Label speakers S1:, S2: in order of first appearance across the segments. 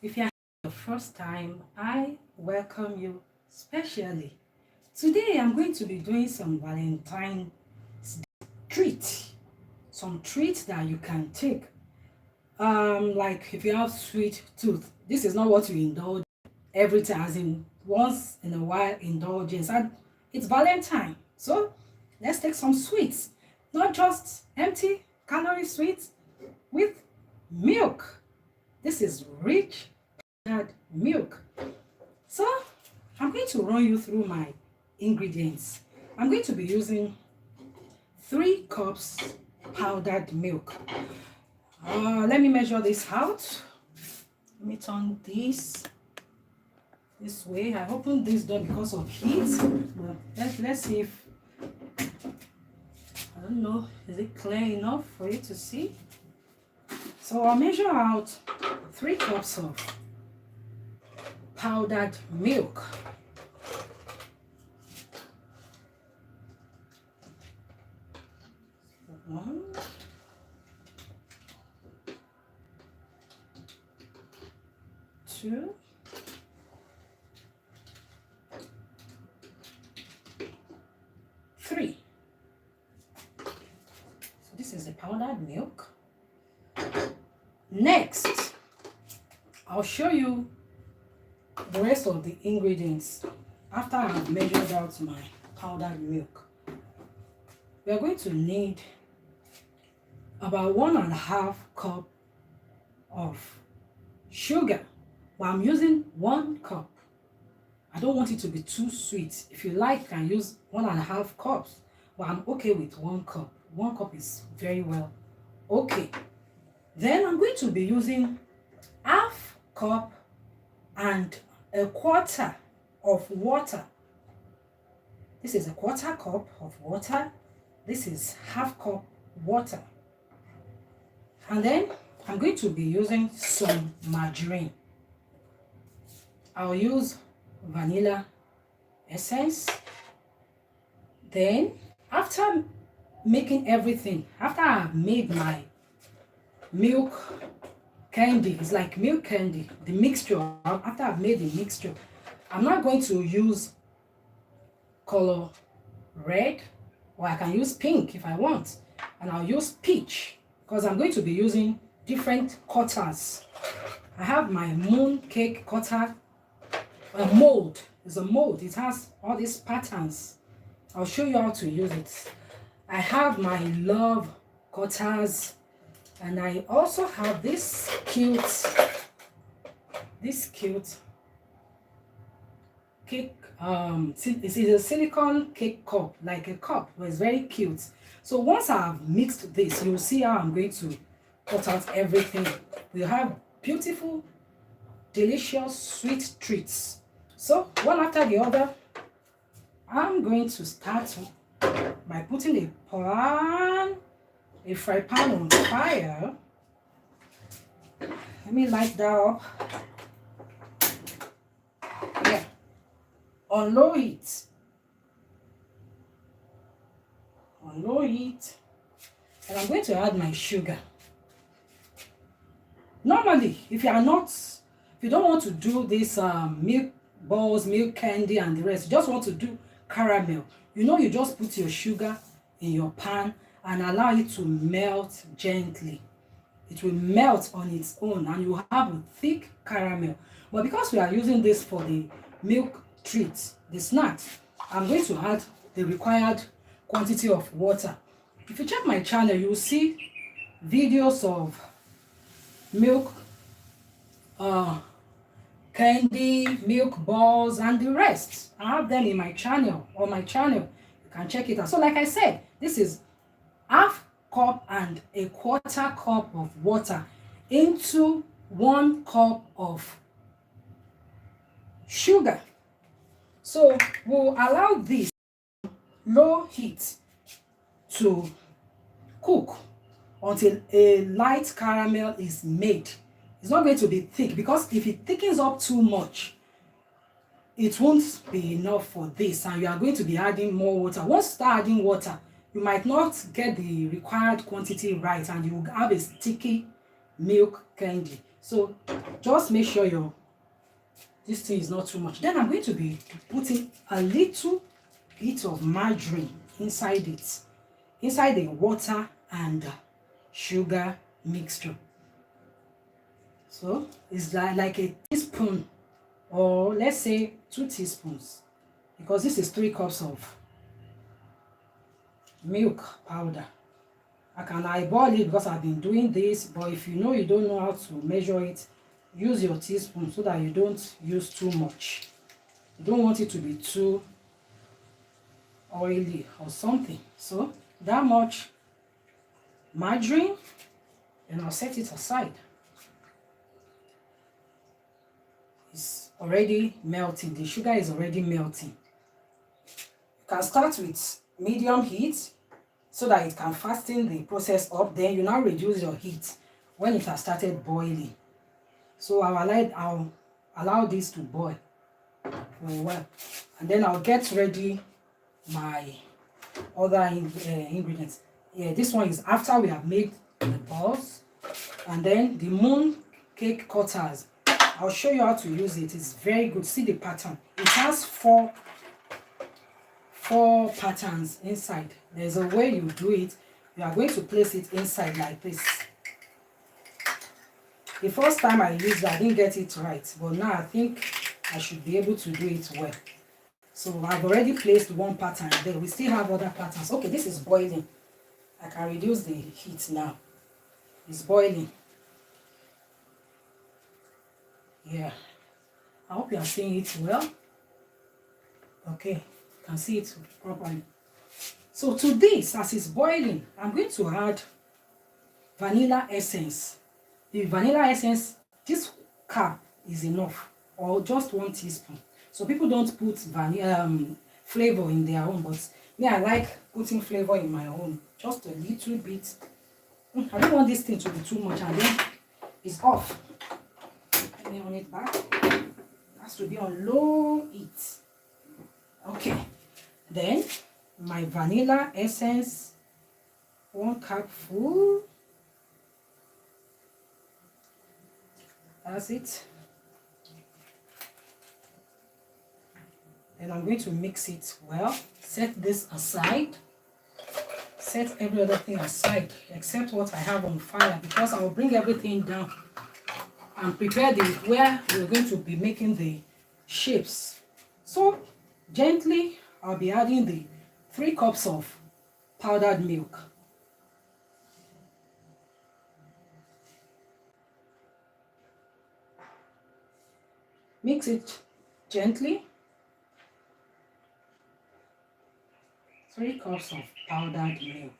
S1: If you're the first time, I welcome you specially. Today I'm going to be doing some Valentine treat. Some treats that you can take. Like if you have sweet tooth, this is not what you indulge every time, as in once in a while indulgence. And it's Valentine. So let's take some sweets. Not just empty calorie sweets with milk. This is rich powdered milk. So I'm going to run you through my ingredients. I'm going to be using 3 cups powdered milk. Let me measure this out. Let me turn this way. I opened this door because of heat. But let's see if, I don't know, is it clear enough for you to see? So I'll measure out 3 cups of powdered milk. One, 2, 3. So this is the powdered milk. Next, I'll show you the rest of the ingredients after I've measured out my powdered milk. We are going to need about 1.5 cup of sugar, but I'm using 1 cup. I don't want it to be too sweet. If you like, you can use 1.5 cups, but I'm okay with 1 cup. 1 cup is very well okay. Then I'm going to be using 1/2 cup and 1/4 of water. This is 1/4 cup of water. This is 1/2 cup water. And then I'm going to be using some margarine. I'll use vanilla essence. Then after making everything, after I've made my milk candy, it's like milk candy, the mixture, after I've made the mixture, I'm not going to use color red, or I can use pink if I want, and I'll use peach because I'm going to be using different cutters. I have my moon cake cutter, a mold. It's a mold. It has all these patterns. I'll show you how to use it. I have my love cutters, and I also have this cute cake. It's a silicone cake cup, like a cup, but it's very cute. So once I've mixed this, you'll see how I'm going to cut out everything. We'll have beautiful, delicious, sweet treats. So one after the other, I'm going to start by putting a fry pan on fire. Let me light that up. Yeah. On low heat. On low heat. And I'm going to add my sugar. Normally, if you don't want to do this milk balls, milk candy, and the rest, you just want to do caramel. You just put your sugar in your pan and allow it to melt gently. It will melt on its own and you have a thick caramel. But because we are using this for the milk treat, the snack, I'm going to add the required quantity of water. If you check my channel, you will see videos of milk candy, milk balls, and the rest. I have them in my channel, on my channel. You can check it out. So like I said, this is 1/2 cup and 1/4 cup of water into 1 cup of sugar. So we'll allow this low heat to cook until a light caramel is made. It's not going to be thick because if it thickens up too much, it won't be enough for this, and you are going to be adding more water. Once you start adding water, you might not get the required quantity right and you will have a sticky milk candy. So just make sure this thing is not too much. Then I'm going to be putting a little bit of margarine inside it, inside the water and sugar mixture. So it's like a teaspoon, or let's say 2 teaspoons, because this is 3 cups of milk powder. I can eyeball it because I've been doing this, but if you don't know how to measure it, use your teaspoon so that you don't use too much. You don't want it to be too oily or something. So that much margarine, and I'll set it aside. It's already melting. The sugar is already melting. You can start with medium heat so that it can fasten the process up. Then you now reduce your heat when it has started boiling. So I'll allow this to boil for a while, and then I'll get ready my other ingredients. Yeah, this one is after we have made the balls, and then the moon cake cutters. I'll show you how to use it. It's very good. See the pattern. It has four patterns inside. There's a way you do it. You are going to place it inside like this. The first time I used it, I didn't get it right, but now I think I should be able to do it well. So I've already placed one pattern there. We still have other patterns. Okay, this is boiling. I can reduce the heat now. It's boiling. Yeah, I hope you are seeing it well. Okay, you can see it properly. So to this, as it's boiling, I'm going to add vanilla essence. The vanilla essence, this cup is enough, or just 1 teaspoon. So people don't put vanilla flavor in their own, but me, I like putting flavor in my own, just a little bit. I don't want this thing to be too much, and then it's off. Let me on it back. It has to be on low heat. Okay, then my vanilla essence, 1 cup full. That's it. And I'm going to mix it well. Set this aside. Set every other thing aside except what I have on fire, because I will bring everything down and prepare where we're going to be making the shapes. So gently, I'll be adding the 3 cups of powdered milk. Mix it gently. 3 cups of powdered milk.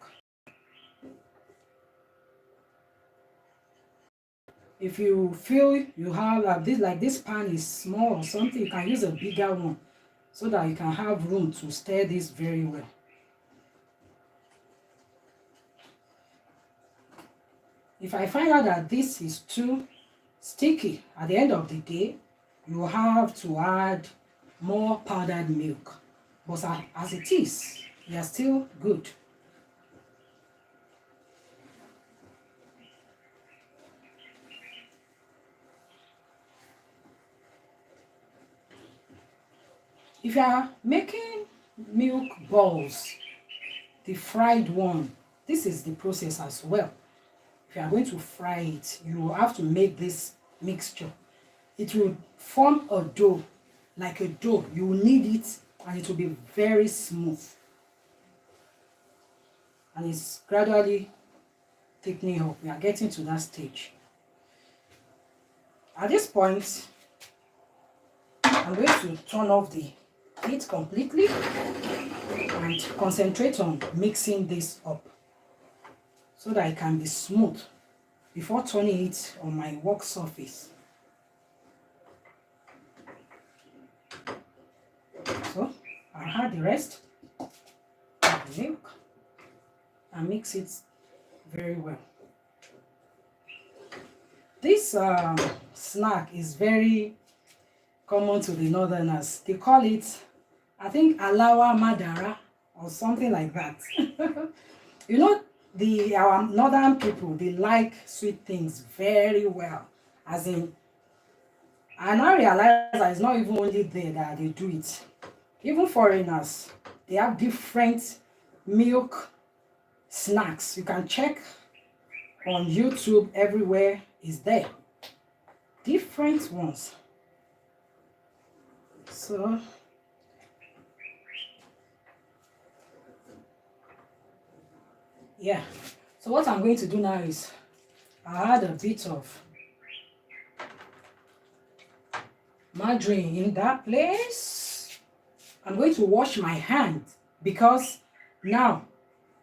S1: If you feel you have like this pan is small or something, you can use a bigger one so that you can have room to stir this very well. If I find out that this is too sticky, at the end of the day, you have to add more powdered milk. But as it is, they are still good. If you are making milk balls, the fried one, this is the process as well. If you are going to fry it, you have to make this mixture. It will form a dough, like a dough. You will knead it and it will be very smooth. And it's gradually thickening up. We are getting to that stage. At this point, I'm going to turn off the heat completely and concentrate on mixing this up so that it can be smooth before turning it on my work surface. So I'll add the rest of the milk and mix it very well. This snack is very common to the northerners. They call it, I think, alawa madara or something like that. You know, our northern people, they like sweet things very well. As in, I now realize that it's not even only there that they do it. Even foreigners, they have different milk snacks. You can check on YouTube, everywhere is there. Different ones. So yeah. So what I'm going to do now is I add a bit of margarine in that place. I'm going to wash my hand because now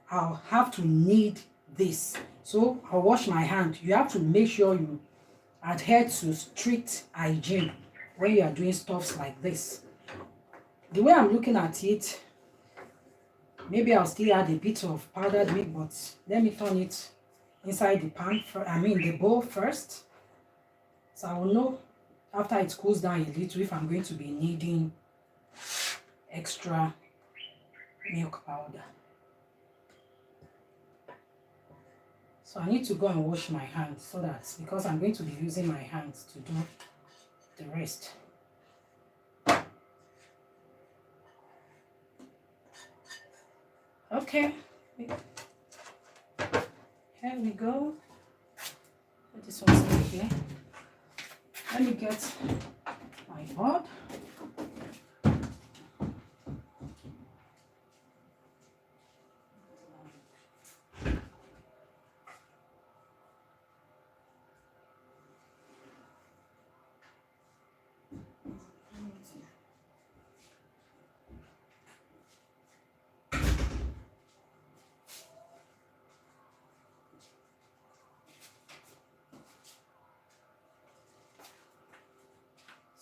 S1: I'll have to knead this. So I'll wash my hand. You have to make sure you adhere to strict hygiene when you are doing stuffs like this. The way I'm looking at it, maybe I'll still add a bit of powdered milk, but let me turn it inside the pan, the bowl first. So I will know after it cools down a little if I'm going to be needing extra milk powder. So I need to go and wash my hands so that, because I'm going to be using my hands to do the rest. Okay, here we go. Put this one in here. Let me get my board.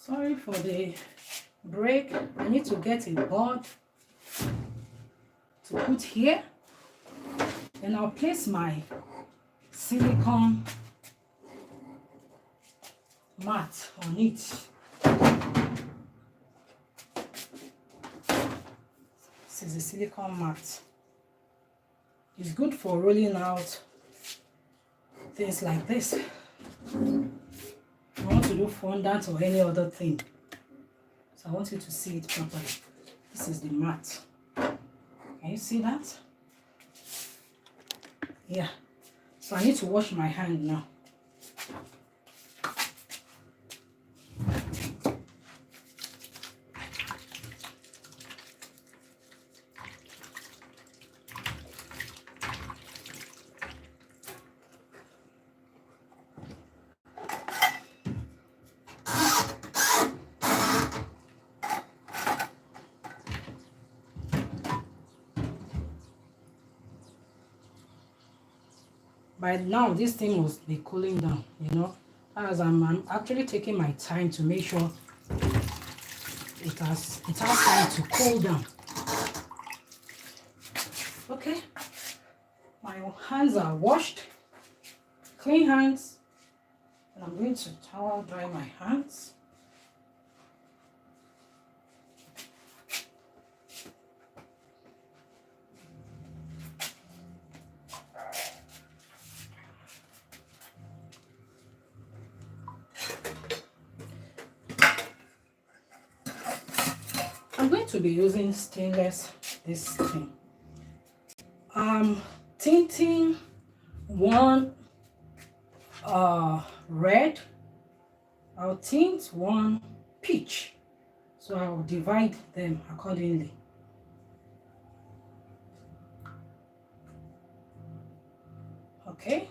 S1: Sorry for the break. I need to get a board to put here. Then I'll place my silicone mat on it. This is a silicone mat. It's good for rolling out things like this. I want to do fondant or any other thing. So I want you to see it properly. This is the mat. Can you see that? Yeah. So I need to wash my hand now. By now, this thing must be cooling down, you know, as I'm actually taking my time to make sure it has time to cool down. Okay, my hands are washed, clean hands, and I'm going to towel dry my hands. I'm going to be using stainless this thing. I'm tinting one red. I'll tint one peach. So I'll divide them accordingly. Okay.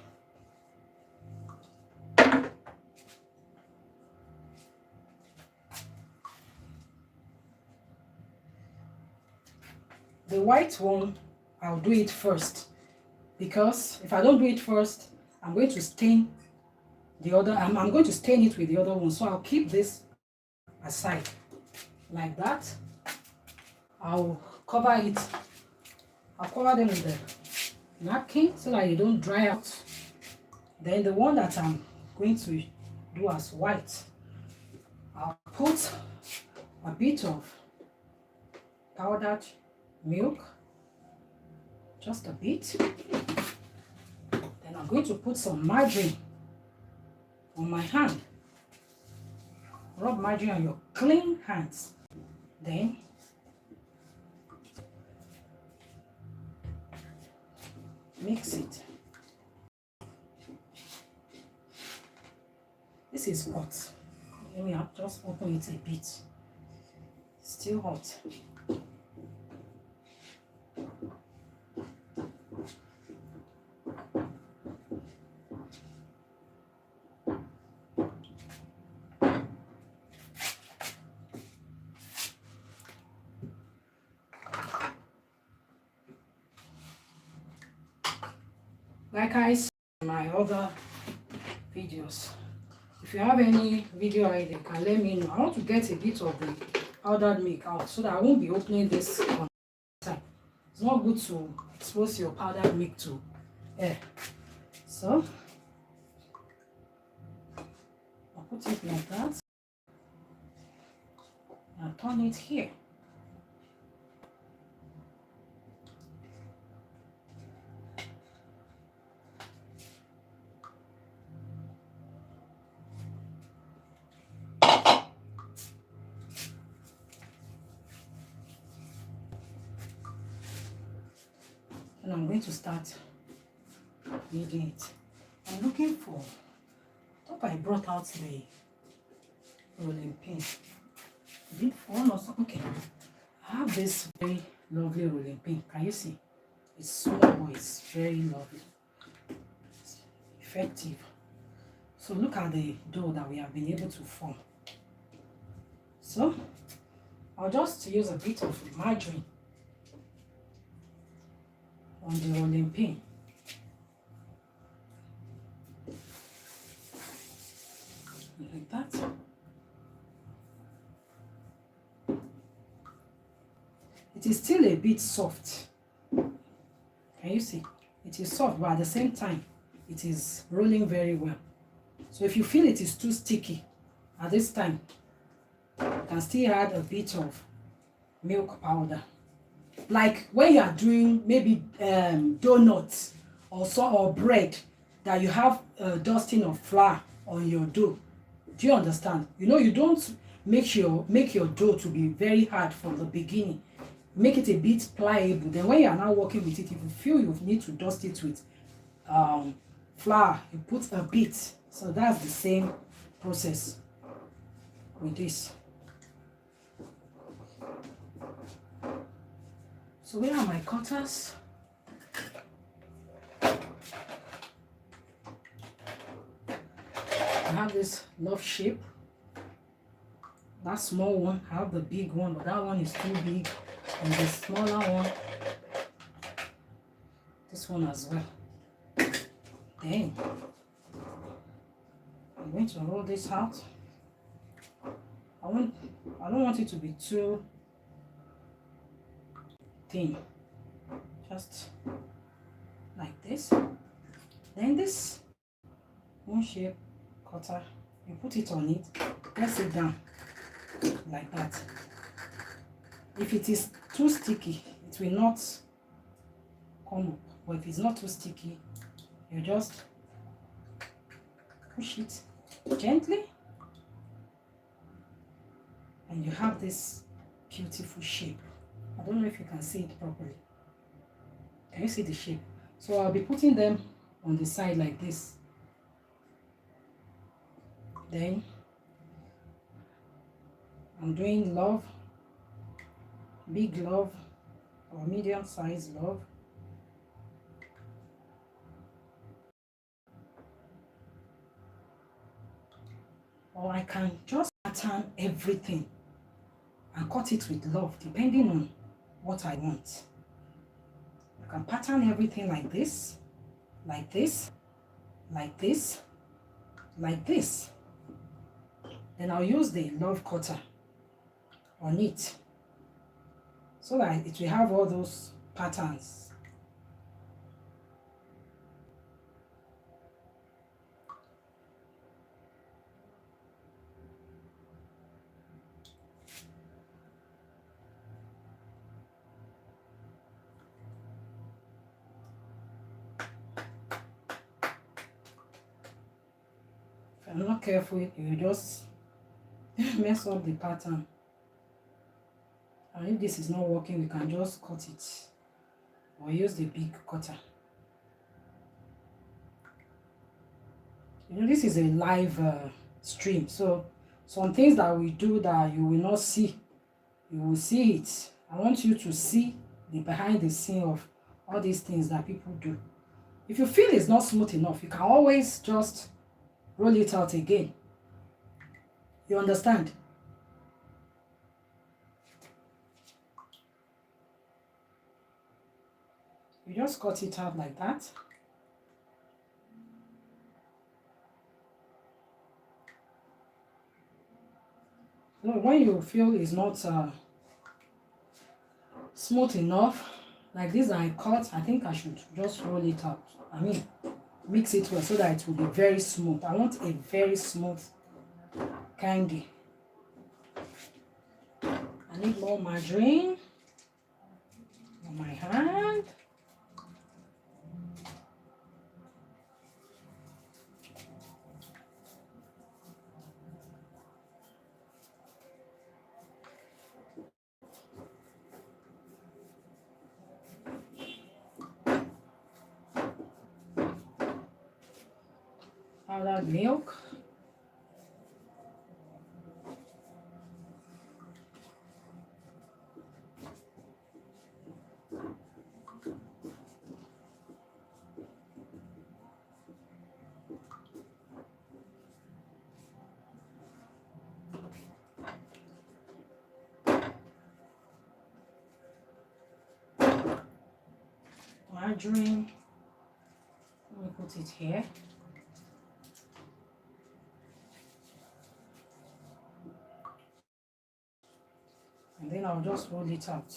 S1: The white one, I'll do it first, because if I don't do it first, I'm going to stain the other. I'm going to stain it with the other one. So I'll keep this aside like that. I'll cover it. I'll cover them with the napkin so that they don't dry out. Then the one that I'm going to do as white, I'll put a bit of powdered milk, just a bit. Then I'm going to put some margarine on my hand. Rub margarine on your clean hands. Then mix it. This is hot. Let me just open it a bit. Still hot. Like I said in my other videos, if you have any video idea, you can let me know. I want to get a bit of the powdered milk out so that I won't be opening this on time. It's not good to expose your powdered milk to air. So I'll put it like that. I'll turn it here. And I'm going to start kneading it. I'm looking for, I thought I brought out the rolling pin. Did one or something? Okay. I have this very lovely rolling pin. Can you see? It's small, but it's very lovely. It's effective. So look at the dough that we have been able to form. So I'll just use a bit of margarine on the rolling pin. Like that. It is still a bit soft. Can you see? It is soft, but at the same time, it is rolling very well. So if you feel it is too sticky at this time, you can still add a bit of milk powder. Like when you are doing maybe donuts or bread, that you have dusting of flour on your dough. Do you understand? You know, you don't make your dough to be very hard from the beginning. Make it a bit pliable. Then when you are now working with it, if you feel you need to dust it with flour, you put a bit. So that's the same process with this. So where are my cutters? I have this love shape. That small one, I have the big one, but that one is too big. And the smaller one, this one as well. Then I'm going to roll this out. I don't want it to be too thin. Just like this. Then this one shape cutter, you put it on it, press it down like that. If it is too sticky, it will not come up. But if it's not too sticky, you just push it gently, and you have this beautiful shape. I don't know if you can see it properly. Can you see the shape? So I'll be putting them on the side like this. Then I'm doing love, big love or medium size love. Or I can just pattern everything and cut it with love depending on what I want. I can pattern everything like this, like this, like this, like this. Then I'll use the love cutter on it so that it will have all those patterns. I'm not careful, you just mess up the pattern. And if this is not working, we can just cut it or use the big cutter. You know, this is a live stream, so some things that we do that you will not see, you will see it. I want you to see the behind the scene of all these things that people do. If you feel it's not smooth enough, you can always just roll it out again. You understand? You just cut it out like that. So when you feel it's not smooth enough, like this I cut, I think I should just roll it out. I mean, mix it well so that it will be very smooth. I want a very smooth candy. I need more margarine on my hand. Powdered milk. Margarine. Let me put it here. And then I'll just roll it out.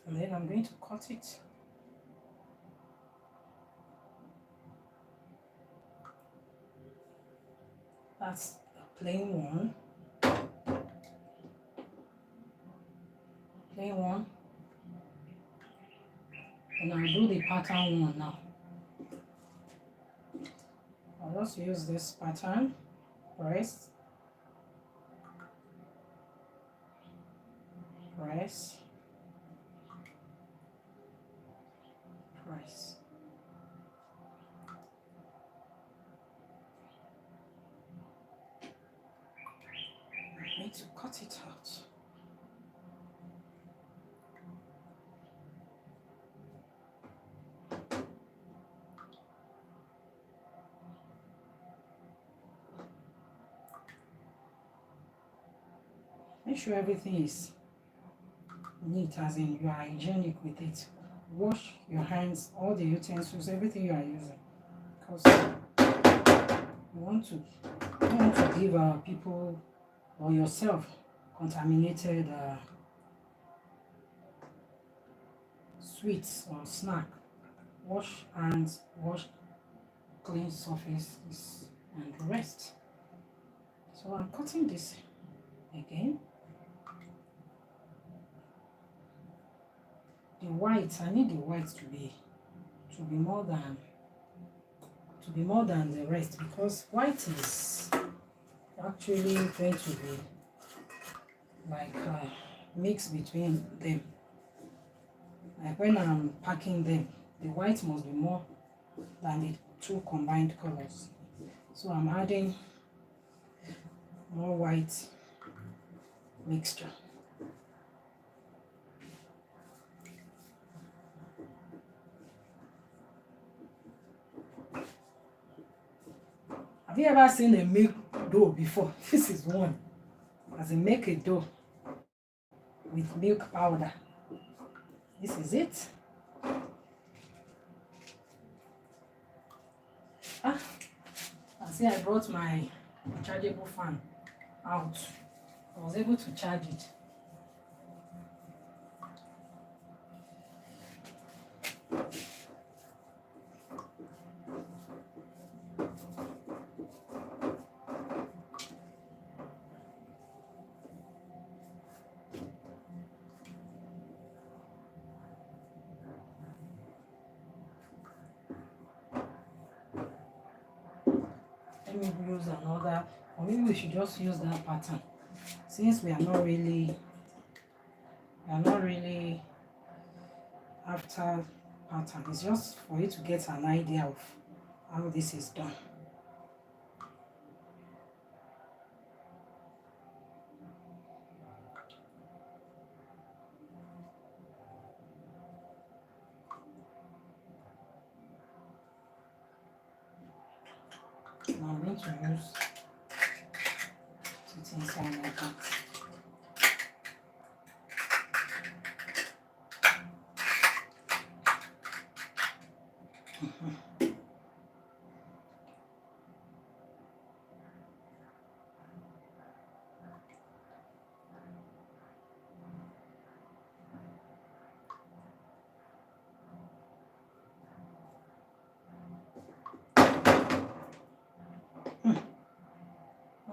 S1: And then I'm going to cut it. That's a plain one. Plain one. And I'll do the pattern one now. I'll just use this pattern. Press. Press. Press. I need to cut it out. Make sure everything is neat, as in you are hygienic with it. Wash your hands, all the utensils, everything you are using, because you don't want to give people or yourself contaminated sweets or snack. Wash hands, wash clean surfaces, and the rest. So I'm cutting this again. The white, I need the white to be more than the rest, because white is actually going to be like a mix between them. Like when I'm packing them, the white must be more than the two combined colors. So I'm adding more white mixture. Have you ever seen a milk dough before? This is one. As in, make a dough with milk powder. This is it. I see I brought my rechargeable fan out. I was able to charge it. let me use another, or maybe we should just use that pattern since we are not really after pattern. It's just for you to get an idea of how this is done. Now I'm going to use it inside like that.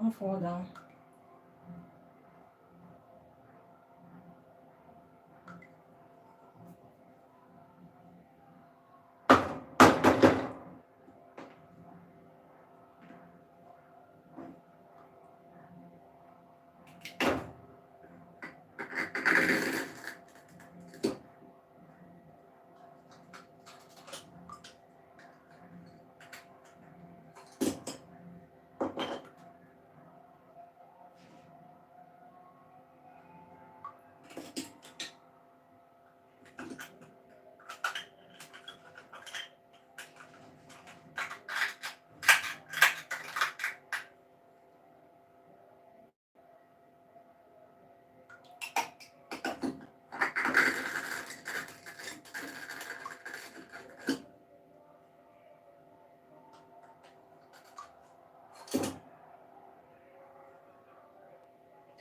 S1: Don't fall down.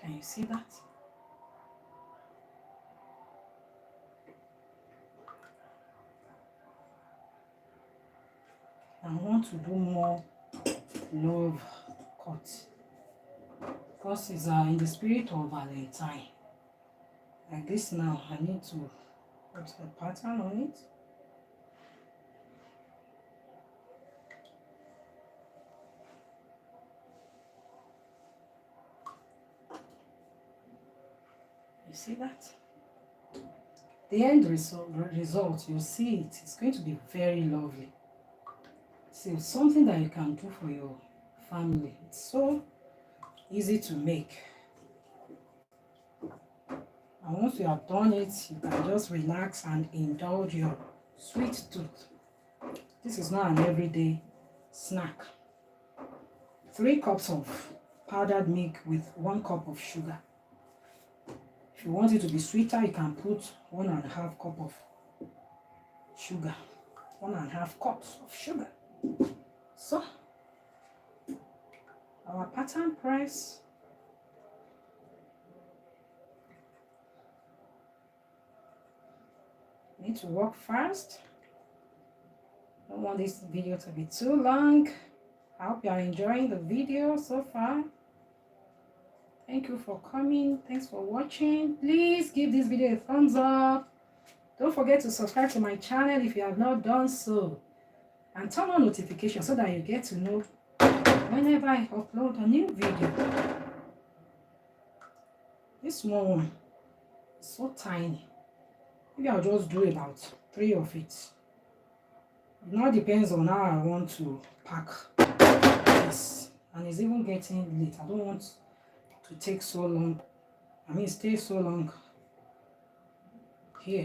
S1: Can you see that? I want to do more love cut because it's in the spirit of Valentine. Like this now, I need to put a pattern on it. You see that? The end result, you see it, it's going to be very lovely. See, it's something that you can do for your family. It's so easy to make. And once you have done it, you can just relax and indulge your sweet tooth. This is not an everyday snack. 3 cups of powdered milk with 1 cup of sugar. If you want it to be sweeter, you can put 1.5 cup of sugar. 1.5 cups of sugar. So, our pattern press need to work fast. Don't want this video to be too long. I hope you are enjoying the video so far. Thank you for coming. Thanks for watching. Please give this video a thumbs up. Don't forget to subscribe to my channel if you have not done so. And turn on notifications so that you get to know whenever I upload a new video. This small one is so tiny. Maybe I'll just do about 3 of it. It now depends on how I want to pack this. And it's even getting late. I don't want to take so long. Stay so long here.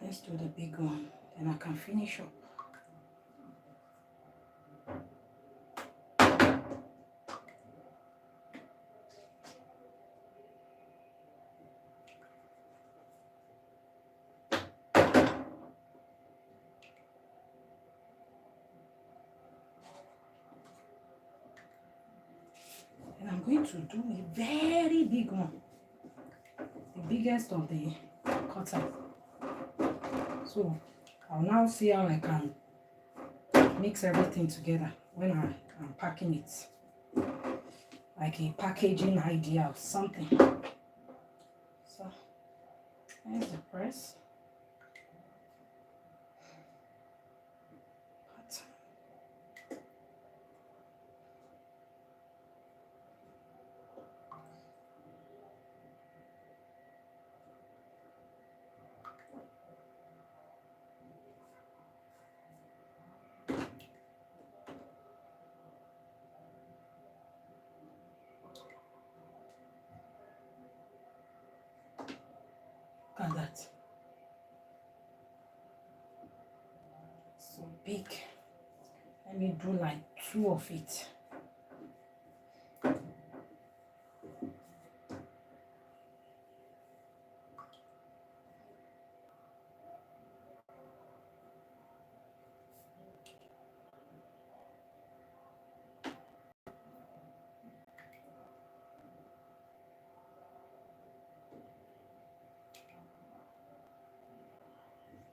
S1: Let's do the big one, then I can finish up. And I'm going to do a very big one, the biggest of the cutter. So I'll now see how I can mix everything together when I'm packing it, like a packaging idea or something. press. Look at that. So big. Let me do like 2 of it.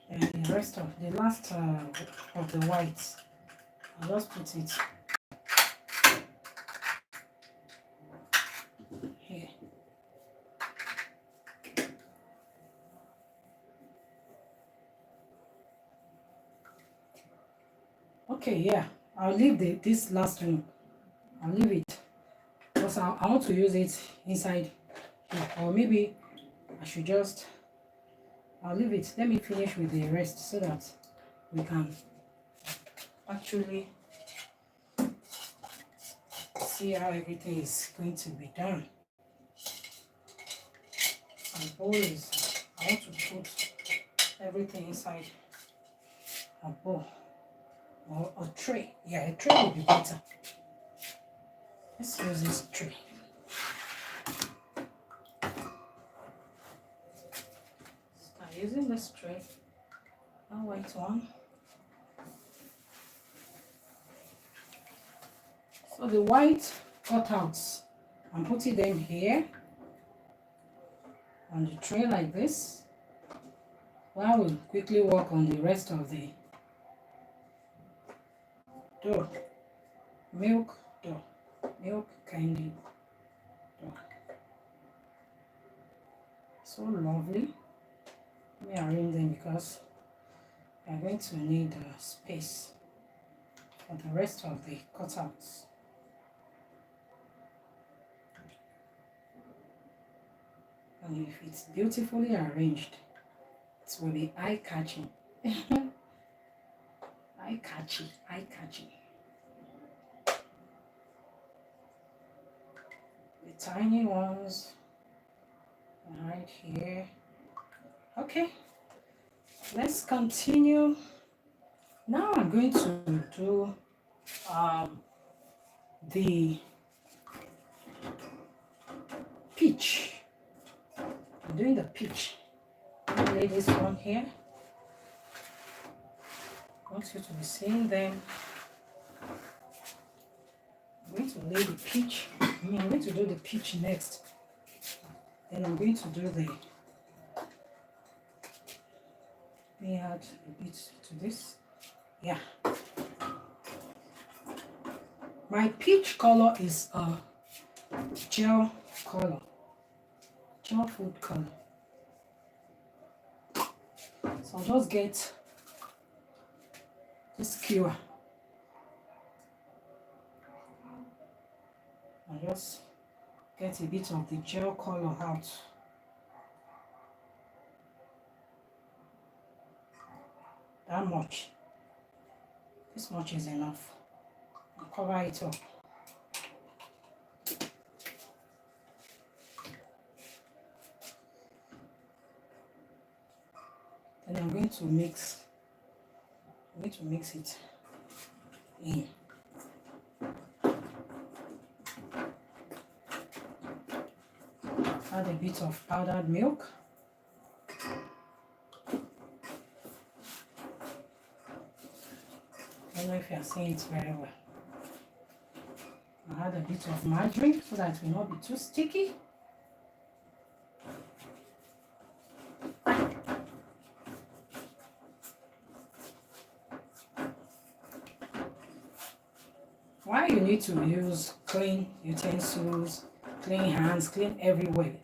S1: And the rest of the last of the whites, I'll just put it here. Okay, yeah, I'll leave this last one. I'll leave it because I want to use it inside here. Or maybe I should just, I'll leave it. Let me finish with the rest so that we can actually see how everything is going to be done. My bowl is, I want to put everything inside a bowl or a tray. Yeah, a tray would be better. Let's use this tray. Start using this tray, a white one. So the white cutouts, I'm putting them here on the tray like this. While we'll quickly work on the rest of the dough. Milk dough. Milk candy dough. So lovely. Let me arrange them because we are going to need space for the rest of the cutouts. And if it's beautifully arranged, it will be eye-catching. Eye-catchy, eye-catching. The tiny ones right here. Okay, let's continue. Now I'm going to do the peach. I'm doing the peach. I'm going to lay this one here. I want you to be seeing them. I'm going to lay the peach. I'm going to do the peach next. Then I'm going to do the, let me add a bit to this. Yeah. My peach color is a gel color. Gel food color. So I'll just get this skewer. I'll just get a bit of the gel color out. That much. This much is enough. I'll cover it up. Then I'm going to mix it in. Add a bit of powdered milk. I don't know if you are seeing it very well. I'll add a bit of margarine so that it will not be too sticky. Why you need to use clean utensils, clean hands, clean everywhere,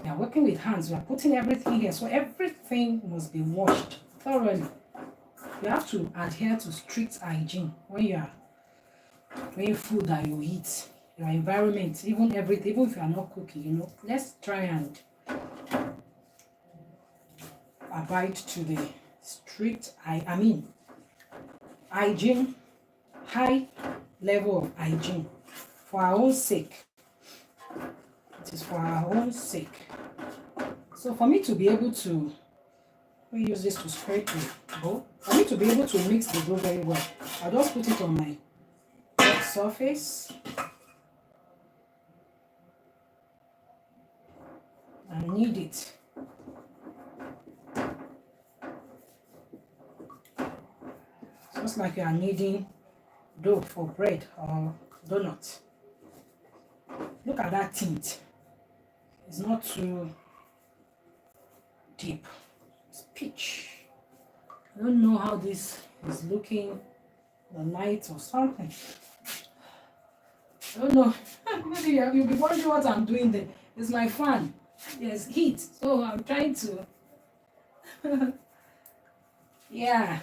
S1: We are working with hands. We are putting everything here. So everything must be washed thoroughly. You have to adhere to strict hygiene when food that you eat, your environment, even everything, even if you are not cooking, you know. Let's try and abide to the strict, hygiene, high level of hygiene for our own sake. It is for our own sake. So for me to be able to, let me use this to spread the dough. For me to be able to mix the dough very well, I'll just put it on my work surface. I knead it. Just like you are kneading dough for bread or donut. Look at that tint. It's not too deep. It's peach. I don't know how this is looking the night or something. I don't know. Maybe you'll be wondering what I'm doing there. It's my fan. There's heat. So I'm trying to. Yeah.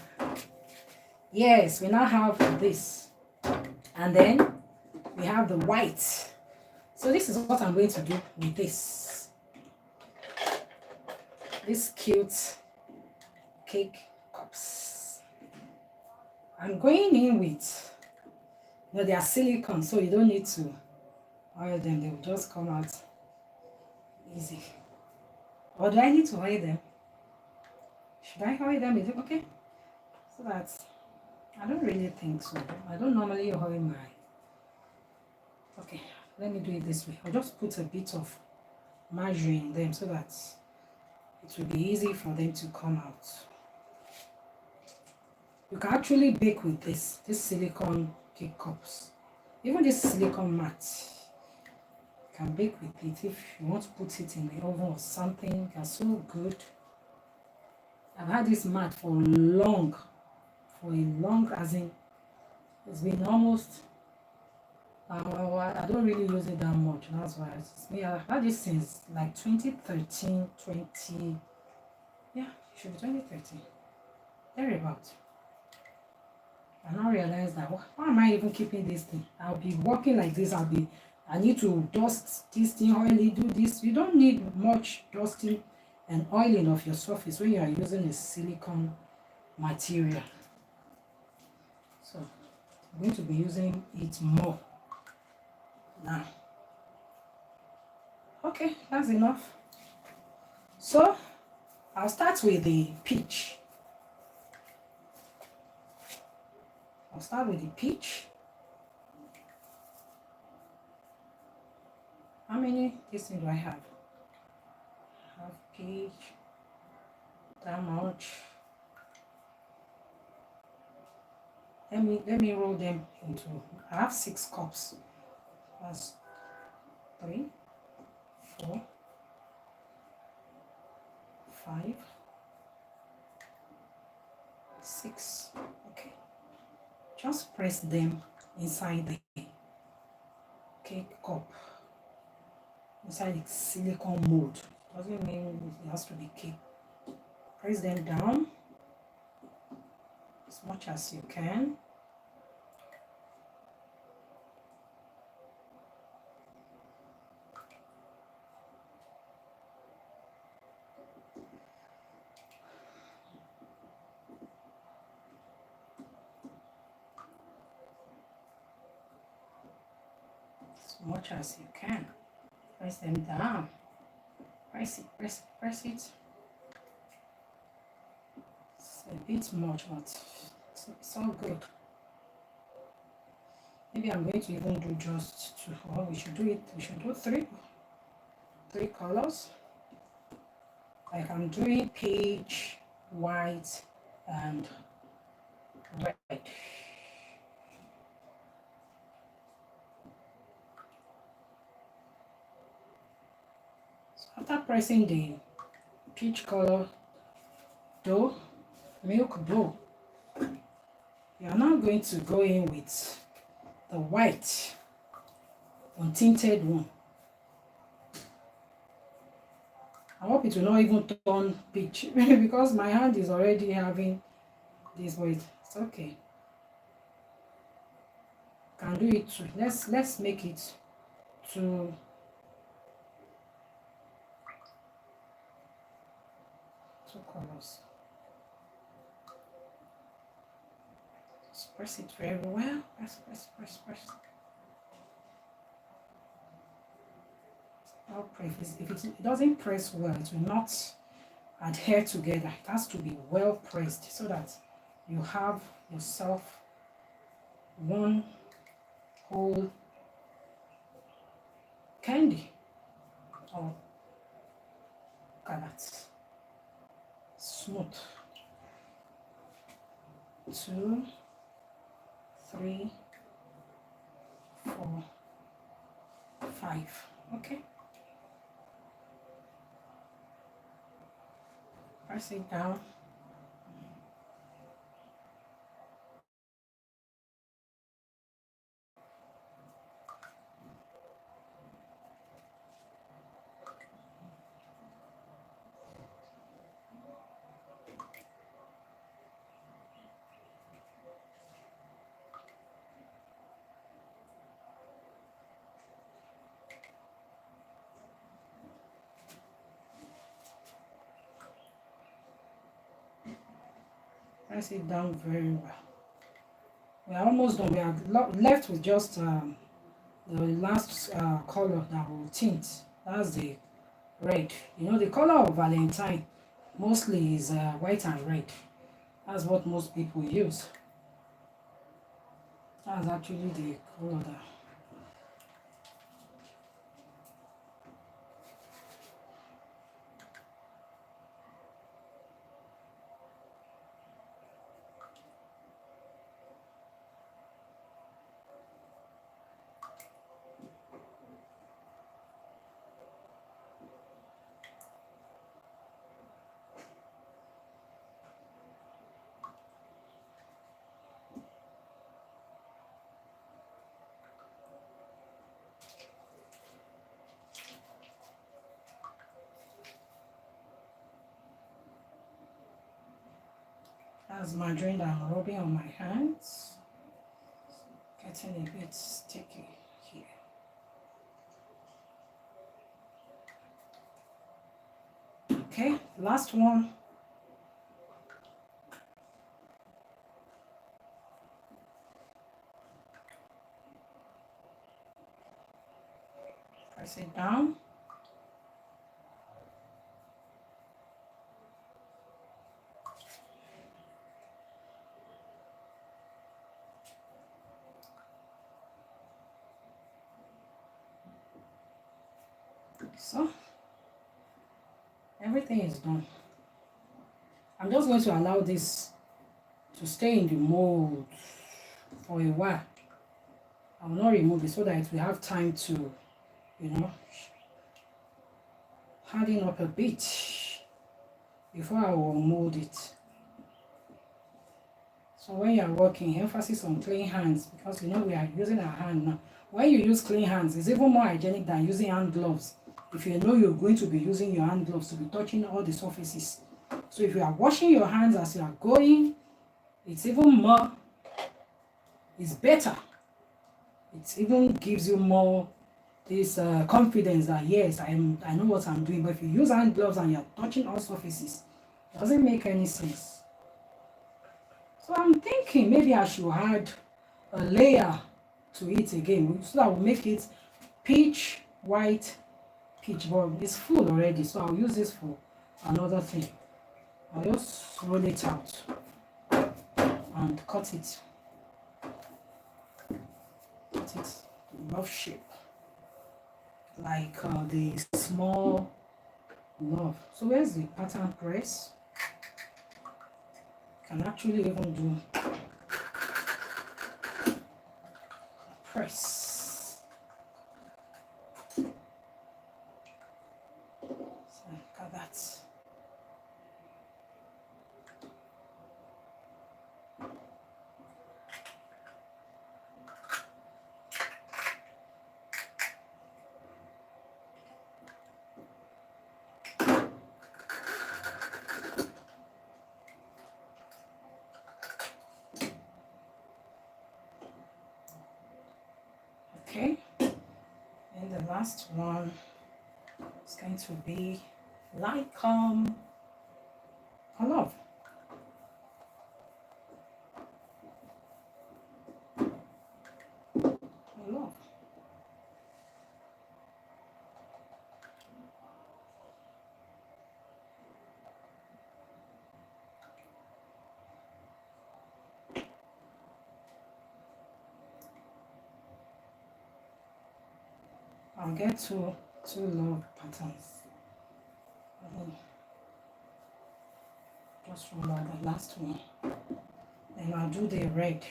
S1: Yes, we now have this. And then we have the white. So this is what I'm going to do with this. This cute cake cups. I'm going in with, they are silicone, so you don't need to oil them. They will just come out easy. Or do I need to oil them? Should I oil them? Is it okay? So that, I don't really think so. I don't normally oil my. Okay, let me do it this way. I'll just put a bit of margarine in them so that it will be easy for them to come out. You can actually bake with this silicone cake cups. Even this silicone mat, you can bake with it if you want to put it in the oven or something. It's so good. I've had this mat for a long, as in, it's been almost, I don't really use it that much. That's why it's me. I've had this since like 2013, yeah, it should be 2013. Thereabouts. I now realize that, why am I even keeping this thing? I'll be working like this. I need to dust this thing, oil it, do this. You don't need much dusting and oiling of your surface when you are using a silicone material. So I'm going to be using it more now. Okay, that's enough. So I'll start with the peach. I'll start with the peach. How many pieces do I have? I have peach, that much. Let me roll them into. I have 6 cups. That's 3, 4, 5, 6. Okay. Just press them inside the cake cup, inside the silicone mold. Doesn't mean it has to be cake. Press them down as much as you can. As much as you can. Press them down. Press it, press it, press it. It's a bit much, but it's all good. Maybe I'm going to even do just 2. Or we should do 3 colors. Like I'm doing peach, white, and red. So after pressing the peach color dough, milk dough, you are now going to go in with the white untinted one. I hope it will not even turn pitch because my hand is already having this, but it's okay. Can do it too. Let's make it two colors. Just press it very well. Press. If it doesn't press well, it will not adhere together. It has to be well pressed so that you have yourself one whole candy. Oh, look at that. Smooth. 2, 3, 4, 5. Okay. Press it down. Press it down very well. We are almost done. We are left with just the last color that will tint. That's the red. You know, the color of Valentine mostly is white and red. That's what most people use. That's actually the color that. That's margarine that I'm rubbing on my hands. Getting a bit sticky here. Okay, last one. Press it down. So, everything is done. I'm just going to allow this to stay in the mold for a while. I will not remove it so that it will have time to, you know, harden up a bit before I will mold it. So when you are working, emphasis on clean hands, because you know we are using our hand now. When you use clean hands, it's even more hygienic than using hand gloves. If you know you're going to be using your hand gloves to be touching all the surfaces. So if you are washing your hands as you are going, it's even more, it's better. It even gives you more this confidence that yes, I know what I'm doing. But if you use hand gloves and you're touching all surfaces, it doesn't make any sense. So I'm thinking maybe I should add a layer to it again so that will make it peach, white, peach. But it's full already, so I'll use this for another thing. I'll just roll it out and cut it. Cut it love shape, like the small love. So where's the pattern press? Can actually even do press. So look at that. Okay, and the last one is going to be light color. Love. I'll get two love patterns. Just roll out the last one. Then I'll do the red.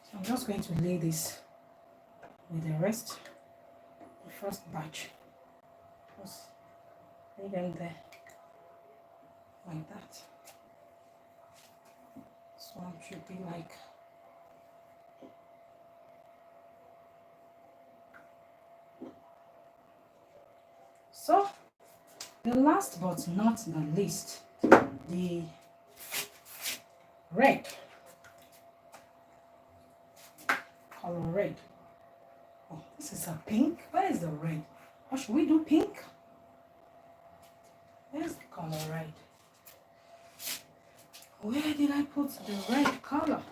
S1: So I'm just going to lay this with the rest, the first batch. Just lay them there like that. This one should be like so. The last but not the least, the red color red. Oh, this is a pink. Where is the red? Or should we do pink? Where's the color red? Where did I put the red color?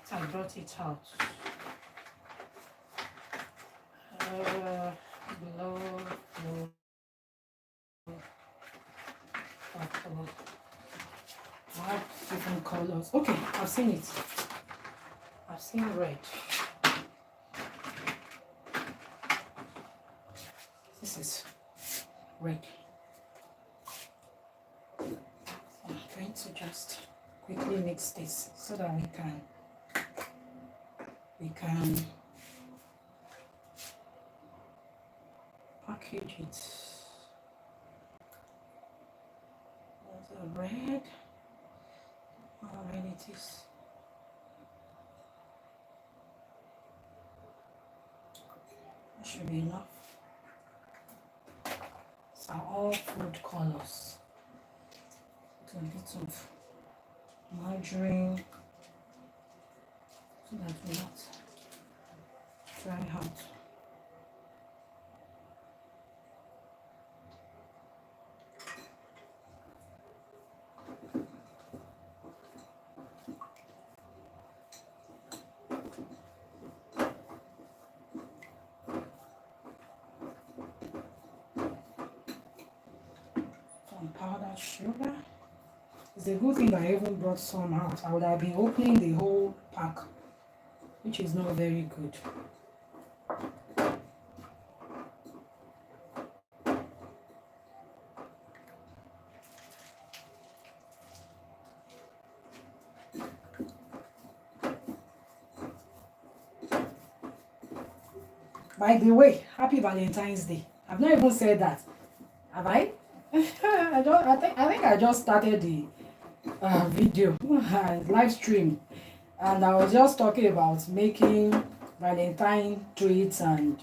S1: I brought it out. Below. I have different colors. Okay, I've seen it. I've seen red. This is red. So I'm going to just quickly mix this so that we can package it. There's a red. How red it is. That should be enough. These are all food colors. A bit of margarine so that we not dry out. Some powdered sugar. It's a good thing I even brought some out. I would have been opening the whole pack, which is not very good. By the way, happy Valentine's Day. I've not even said that. Have I? I think I just started the video live stream, and I was just talking about making Valentine treats and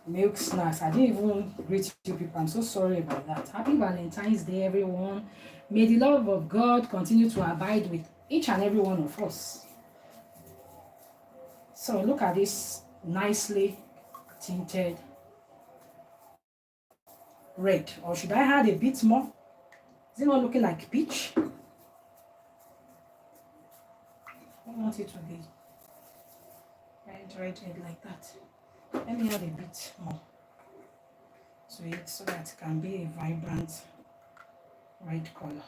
S1: milk snacks. I didn't even greet you people. I'm so sorry about that. Happy Valentine's Day, everyone. May the love of God continue to abide with each and every one of us. So look at this nicely tinted red. Or should I add a bit more? Is it not looking like peach? I want it to be red like that. Let me add a bit more to it so that it can be a vibrant red color.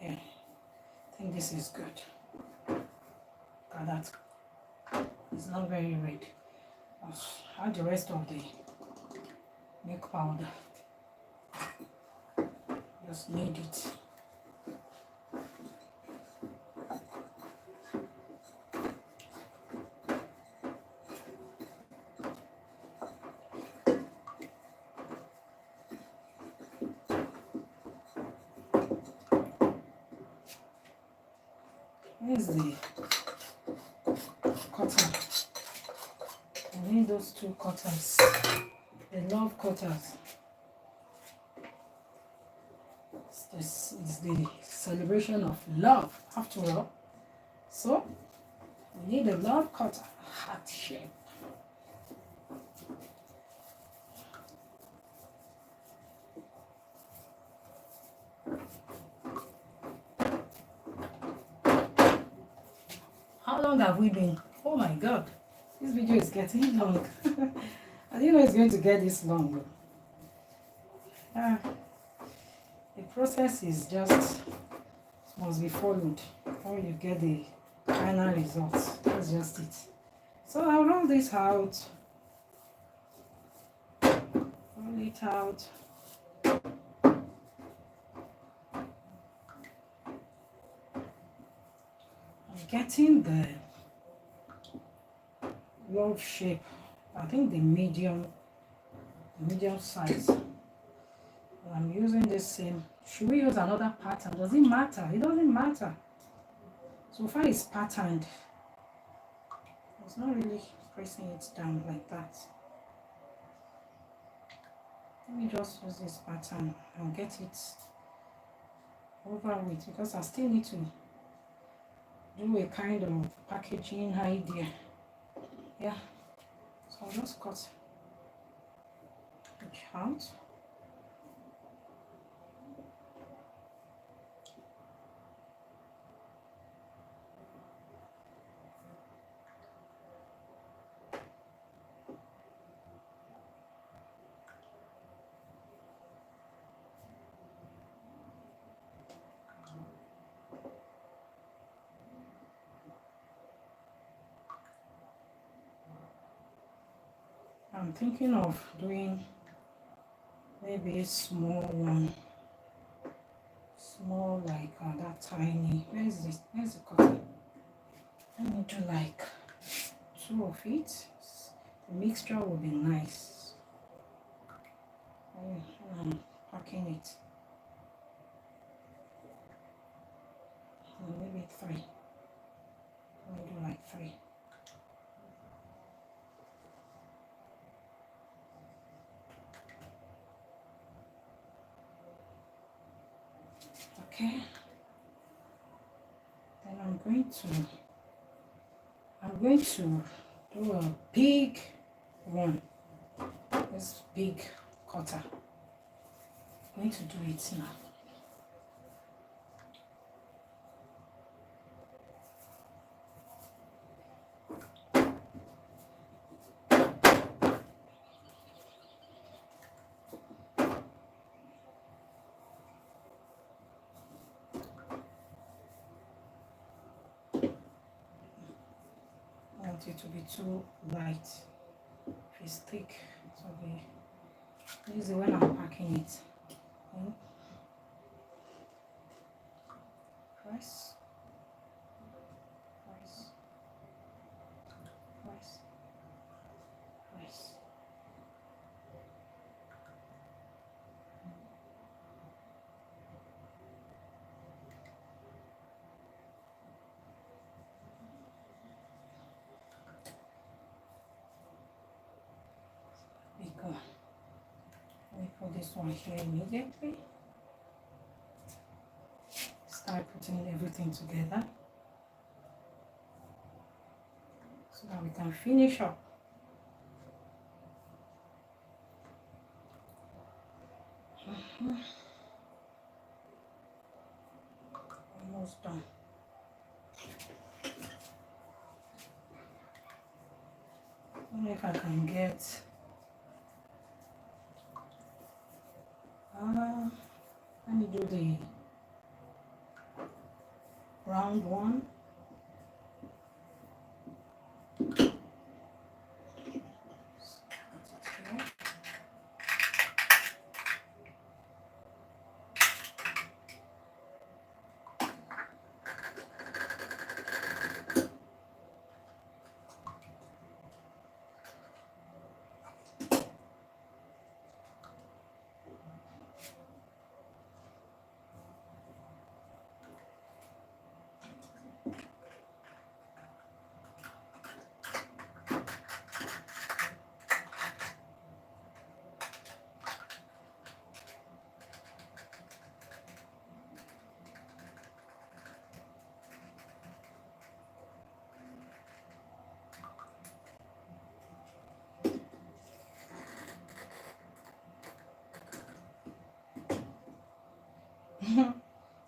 S1: Yeah, I think this is good. Look at that. It's not very red. I'll add the rest of the milk powder. Just knead it. Here's the cutter. I need those two cutters. I love cutters. This is the celebration of love, after all. So, we need a love cutter, heart shape. How long have we been? Oh my god, this video is getting long. I didn't know it's going to get this long. The process is just must be followed before you get the final results. That's just it. So I'll roll this out. Roll it out. I'm getting the love shape. I think the medium size. I'm using this same. Should we use another pattern? Does it matter? It doesn't matter. So far it's patterned. It's not really pressing it down like that. Let me just use this pattern and get it over with, because I still need to do a kind of packaging idea. Yeah. So I'll just cut each out. I'm thinking of doing maybe a small one, small like that tiny. Where's this? Where's the cotton? Let me do like 2 of it. The mixture will be nice. I'm packing it. Maybe 3. Let me do like 3. Okay. Then I'm going to do a big one. This big cutter. I'm going to do it now. It to be too light. If it's thick, it will be easy when I'm packing it. Press, press, press, press. Because let me put this one here immediately. Start putting everything together so that we can finish up. Almost done. I don't know if I can get let me do the round one.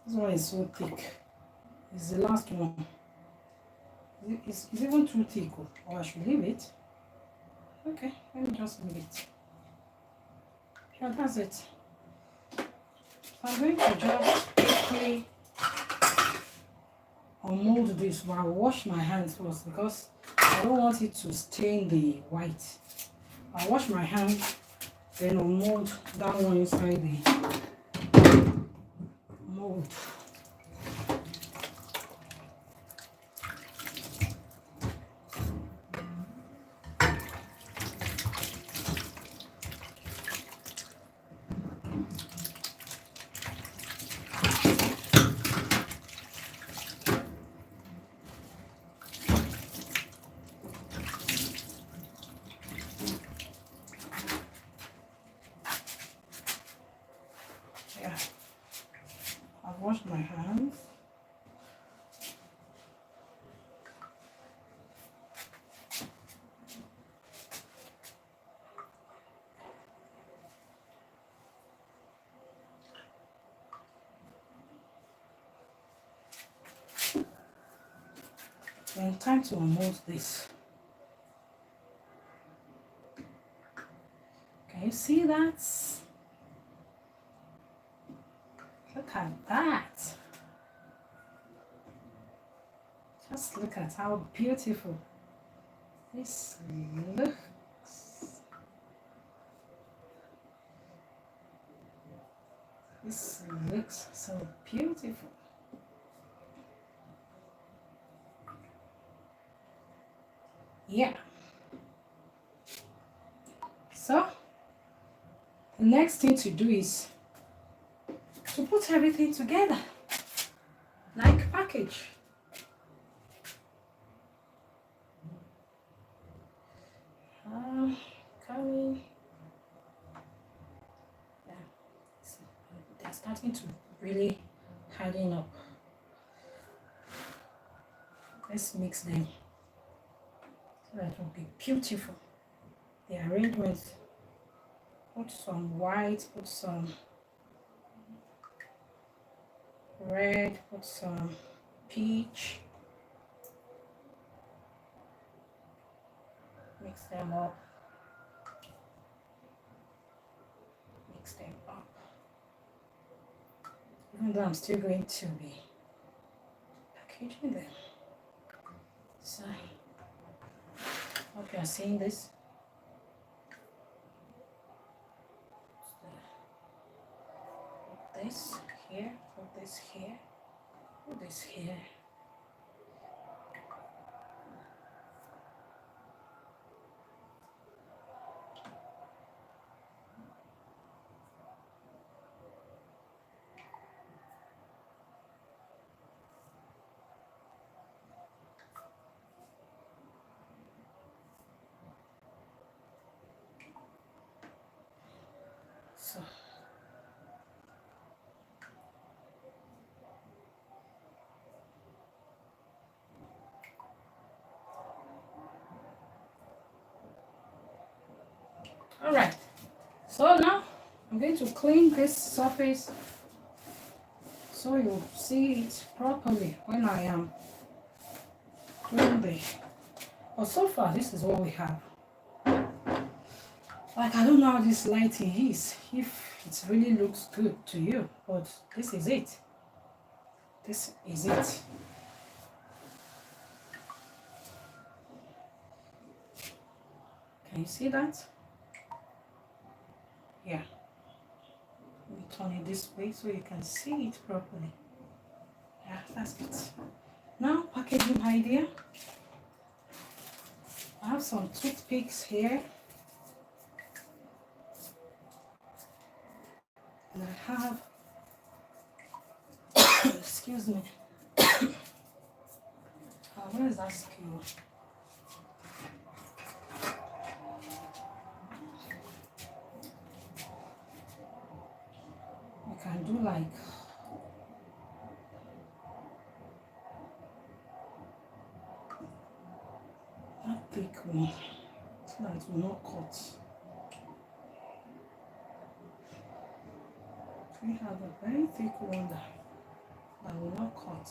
S1: This one is so thick. It's the last one. It's even too thick, or I should leave it. Okay, let me just leave it. Yeah, that's it. So I'm going to just quickly unmold this, but I'll wash my hands first because I don't want it to stain the white. I'll wash my hands, then unmold that one inside the mold. Yeah, I've washed my hands. Then time to unmold this. Can you see that? Look at that. Just look at how beautiful this looks. This looks so beautiful. Yeah. So, the next thing to do is to put everything together like package. Coming. Yeah. They're starting to really harden up. Let's mix them so that it will be beautiful. The arrangement. Put some white, put some red, put some peach. Mix them up. Mix them up. Even though I'm still going to be packaging them. So, hope you are seeing this. Put this here, put this here, put this here. So, all right. So now I'm going to clean this surface so you'll see it properly when I am doing the. But so far, this is what we have. Like, I don't know how this lighting is, if it really looks good to you, but this is it. This is it. Can you see that? Yeah. Let me turn it this way so you can see it properly. Yeah, that's it. Now, packaging idea. I have some toothpicks here. And I have, excuse me, where is that skewer? You can do like that thick one so that it will not cut. We have a very thick one that will not cut.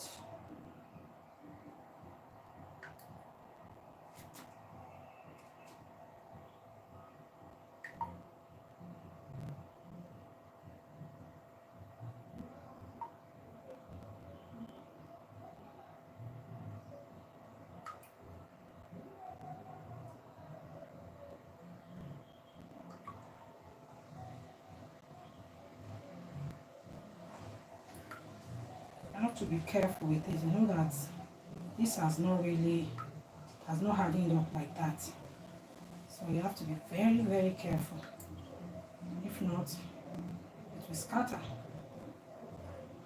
S1: You have to be careful with it. You know that this has not hardened up like that. So you have to be very, very careful. If not, it will scatter.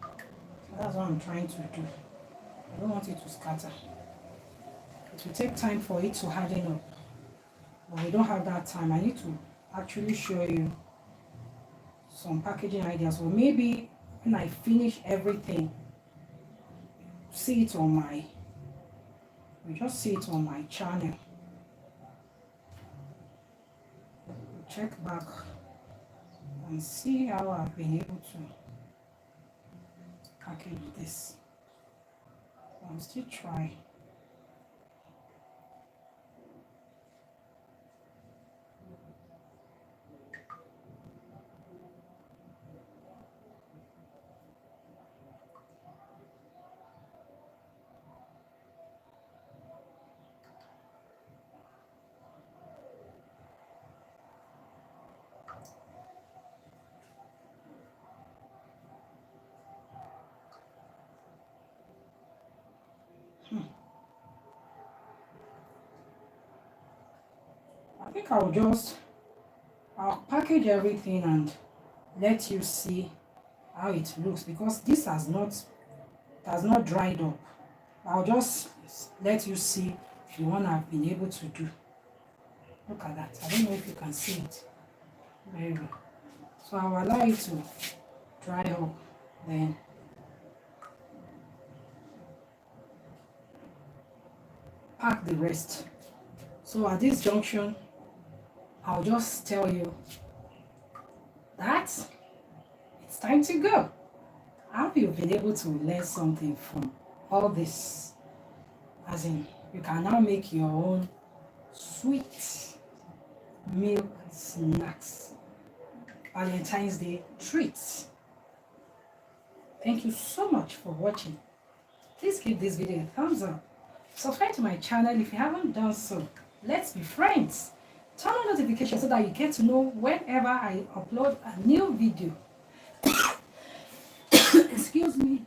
S1: So that's what I'm trying to do. I don't want it to scatter. It will take time for it to harden up. But I don't have that time. I need to actually show you some packaging ideas. Or maybe when I finish everything, see it on my, you just see it on my channel. Check back and see how I've been able to package this. I'll still try. I think I'll package everything and let you see how it looks, because this has not dried up. I'll just let you see the one I've been able to do. Look at that. I don't know if you can see it very well. So I'll allow it to dry up, then pack the rest. So at this junction, I'll just tell you that it's time to go. I hope you've been able to learn something from all this. As in, you can now make your own sweet milk snacks, Valentine's Day treats. Thank you so much for watching. Please give this video a thumbs up. Subscribe to my channel if you haven't done so. Let's be friends. Turn on notifications so that you get to know whenever I upload a new video. Excuse me.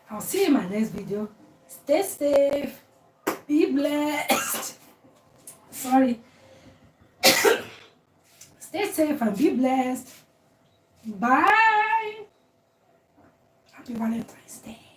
S1: I'll see you in my next video. Stay safe. Be blessed. Sorry. Stay safe and be blessed. Bye. Happy Valentine's Day.